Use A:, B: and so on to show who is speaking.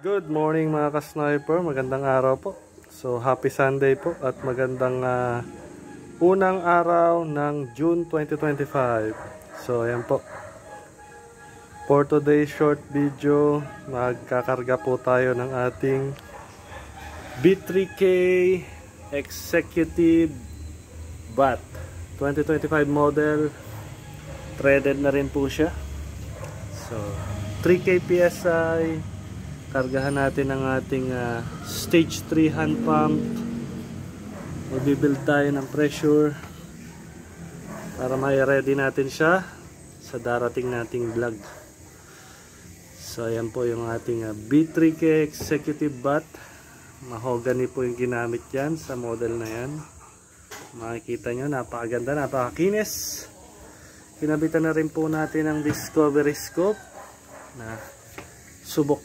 A: Good morning mga ka-sniper, magandang araw po. So happy Sunday po at magandang unang araw ng June 2025. So ayan po. For today's short video, magkakarga po tayo ng ating B3K Executive Bat 2025 model. Threaded na rin po siya. So 3K PSI. Kargahan natin ang ating stage 3 hand pump. Mag-build tayo ng pressure para mai-ready natin siya sa darating nating vlog. So ayan po yung ating B3K Executive Bat. Mahogany po yung ginamit yan sa model na yan. Makikita nyo, napakaganda, napakakinis. Kinabitan na rin po natin ang Discovery Scope na subok